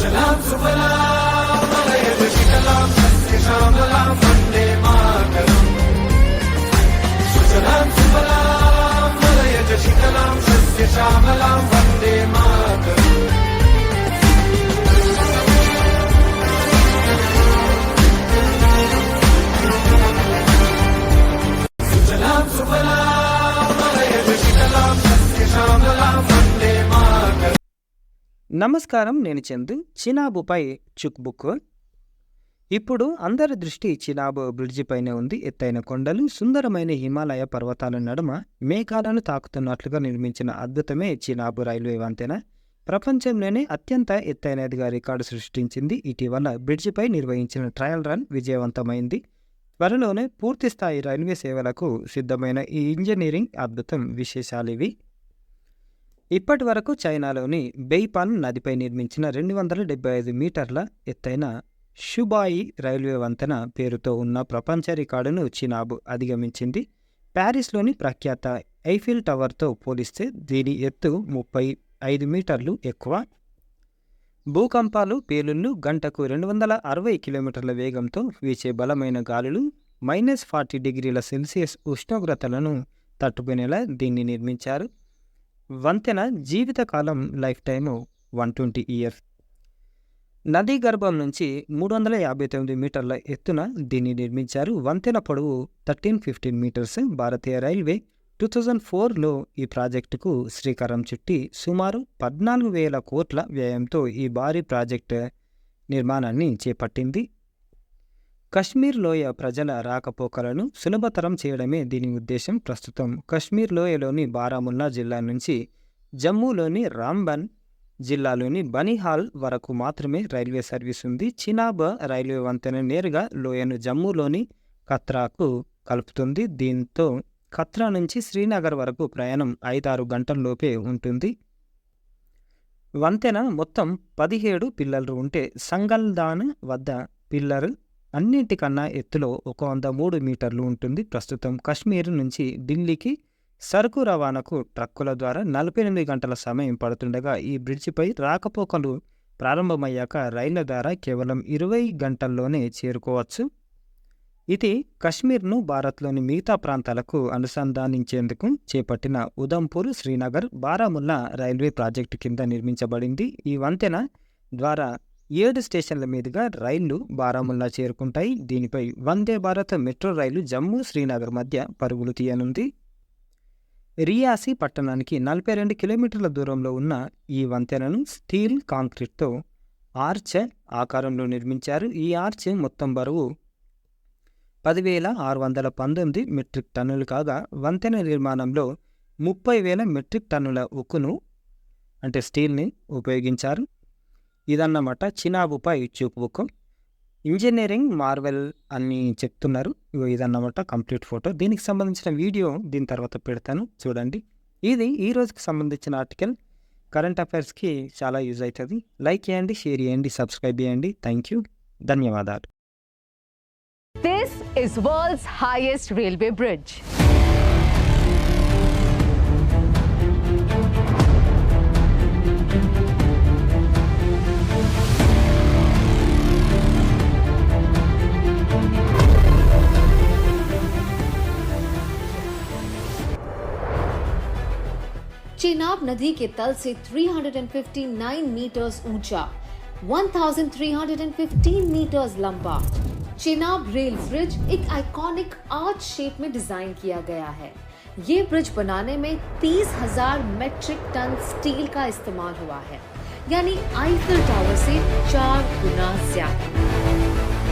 सुजलां सुफलां मलयजशीतलां सस्यश्यामलां वन्दे मातरम् सुजलां सुफलां मलयजशीतलां सस्यश्यामलां वन्दे मातरम् सुजलां सुफलां मलयजशीतलां सस्यश्यामलां वन्दे मातरम्। నమస్కారం, నేను చందు. చినాబుపై చుక్ బుక్. ఇప్పుడు అందరి దృష్టి చినాబ్ బ్రిడ్జి పైనే ఉంది. ఎత్తైన కొండలు, సుందరమైన హిమాలయ పర్వతాల నడుమ మేఘాలను తాకుతున్నట్లుగా నిర్మించిన అద్భుతమే చినాబ్ రైల్వే వంతెన. ప్రపంచంలోనే అత్యంత ఎత్తైనదిగా రికార్డు సృష్టించింది. ఇటీవల బ్రిడ్జిపై నిర్వహించిన ట్రయల్ రన్ విజయవంతమైంది. త్వరలోనే పూర్తిస్థాయి రైల్వే సేవలకు సిద్ధమైన ఈ ఇంజనీరింగ్ అద్భుతం విశేషాలివి. ఇప్పటి వరకు చైనాలోని బెయిపాన్ నదిపై నిర్మించిన 275 మీటర్ల ఎత్తైన షుబాయి రైల్వే వంతెన పేరుతో ఉన్న ప్రపంచ రికార్డును చినాబ్ అధిగమించింది. ప్యారిస్లోని ప్రఖ్యాత ఐఫిల్ టవర్తో పోలిస్తే దీని ఎత్తు 35 మీటర్లు ఎక్కువ. భూకంపాలు, పేలుళ్లు, గంటకు 260 కిలోమీటర్ల వేగంతో వీచే బలమైన గాలులు, -40 డిగ్రీల సెల్సియస్ ఉష్ణోగ్రతలను తట్టుకునేలా దీన్ని నిర్మించారు. వంతెన జీవితకాలం లైఫ్ టైము 120 ఇయర్స్. నదీ గర్భం నుంచి 359 మీటర్ల ఎత్తున దీన్ని నిర్మించారు. వంతెన పొడవు 13-15 మీటర్స్. భారతీయ రైల్వే 2004లో ఈ ప్రాజెక్టుకు శ్రీకారం చుట్టి సుమారు 14,000 కోట్ల వ్యయంతో ఈ భారీ ప్రాజెక్టు నిర్మాణాన్ని చేపట్టింది. కశ్మీర్ లోయ ప్రజల రాకపోకలను సులభతరం చేయడమే దీని ఉద్దేశం. ప్రస్తుతం కశ్మీర్ లోయలోని బారాముల్లా జిల్లా నుంచి జమ్మూలోని రాంబన్ జిల్లాలోని బనిహాల్ వరకు మాత్రమే రైల్వే సర్వీస్ ఉంది. చినాబ్ రైల్వే వంతెన నేరుగా లోయను జమ్మూలోని కత్రాకు కలుపుతుంది. దీంతో కత్రా నుంచి శ్రీనగర్ వరకు ప్రయాణం 5-6 గంటల్లోపే ఉంటుంది. వంతెన మొత్తం 17 పిల్లర్లు ఉంటే సంగల్దాన్ వద్ద పిల్లర్ అన్నింటికన్నా ఎత్తులో 103 మీటర్లు ఉంటుంది. ప్రస్తుతం కశ్మీర్ నుంచి ఢిల్లీకి సరుకు రవాణాకు ట్రక్కుల ద్వారా 48 గంటల సమయం పడుతుండగా ఈ బ్రిడ్జిపై రాకపోకలు ప్రారంభమయ్యాక రైళ్ల ద్వారా కేవలం 20 గంటల్లోనే చేరుకోవచ్చు. ఇది కశ్మీర్ను భారత్లోని మిగతా ప్రాంతాలకు అనుసంధానించేందుకు చేపట్టిన ఉదంపూర్, శ్రీనగర్, బారాముల్లా రైల్వే ప్రాజెక్టు కింద నిర్మించబడింది. ఈ వంతెన ద్వారా 7 స్టేషన్ల మీదుగా రైళ్లు బారాముల్లా చేరుకుంటాయి. దీనిపై వందే భారత్ మెట్రో రైలు జమ్మూ, శ్రీనగర్ మధ్య పరుగులు తీయనుంది. రియాసీ పట్టణానికి 42 కిలోమీటర్ల దూరంలో ఉన్న ఈ వంతెనను స్టీల్ కాంక్రీట్తో ఆర్చ్ ఆకారంలో నిర్మించారు. ఈ ఆర్చ్ మొత్తం బరువు 10,619 మెట్రిక్ టన్నులు కాగా వంతెన నిర్మాణంలో 30,000 మెట్రిక్ టన్నుల ఉక్కును అంటే స్టీల్ని ఉపయోగించారు. ఇదన్నమాట చినాబుపై చూపు బుక్. ఇంజనీరింగ్ మార్వెల్ అని చెప్తున్నారు. ఇదన్నమాట కంప్లీట్ ఫోటో. దీనికి సంబంధించిన వీడియో దీని తర్వాత పెడతాను, చూడండి. ఇది ఈ రోజుకి సంబంధించిన ఆర్టికల్. కరెంట్ అఫైర్స్కి చాలా యూజ్ అవుతుంది. లైక్ చేయండి, షేర్ చేయండి, సబ్స్క్రైబ్ చేయండి. థ్యాంక్ యూ, ధన్యవాదాలు. This is world's highest railway bridge. Chenab नदी के तल से 359 मीटर्स ऊंचा, 1315 मीटर्स लंबा चेनाब रेल ब्रिज एक आइकॉनिक आर्च शेप में डिजाइन किया गया है। ये ब्रिज बनाने में 30,000 मेट्रिक टन स्टील का इस्तेमाल हुआ है, यानी आईफिल टावर से 4 गुना ज्यादा।